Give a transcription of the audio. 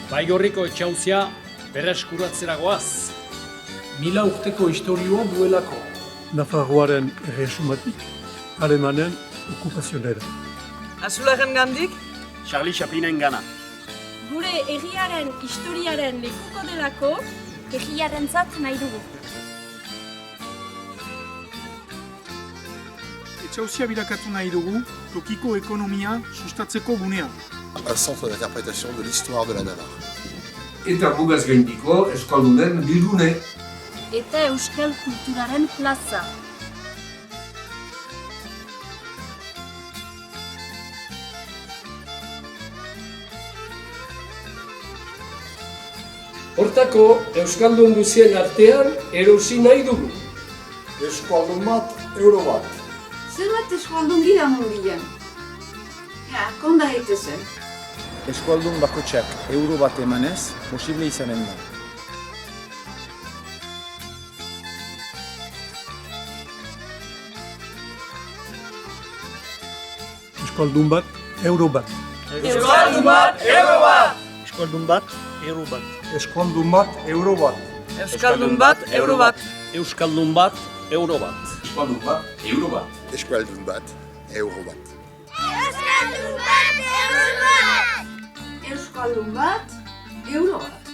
Baigorriko etxauzia berreskuratzera goaz. 1000 urteko historioa duelako. Nafarroaren erresumatik, alemanen okupazionera. Azularen gandik? Charlie Chaplinen gana. Gure herriaren historiaren lekuko delako, herriaren zat nahi dugu. Etxauzia bilakatu nahi dugu, tokiko ekonomia sustatzeko gunea. Un centre d'interprétation de l'histoire de la Navarre. Eta mugaz gaindiko eskaldunen bildune. Eta euskal kulturaren plaza. Hortako, euskaldun guzien artean erosi nahi dugu. Euskaldun bat, euro bat. Zer bat euskaldun gira mundian? Konda egitezen. Eskualdun bakotxak euro bat emanez, posible izanen da. Euskaldun bat, euro bat. Euskaldun bat, euro bat! Euskaldun bat, euro bat. Euskaldun bat, euro bat. Euskaldun bat, euro bat! Euskaldun bat, euro bat. Eskualdun bat, euro bat. Euskaldun bat, euro bat. Euskaldun bat, euro bat.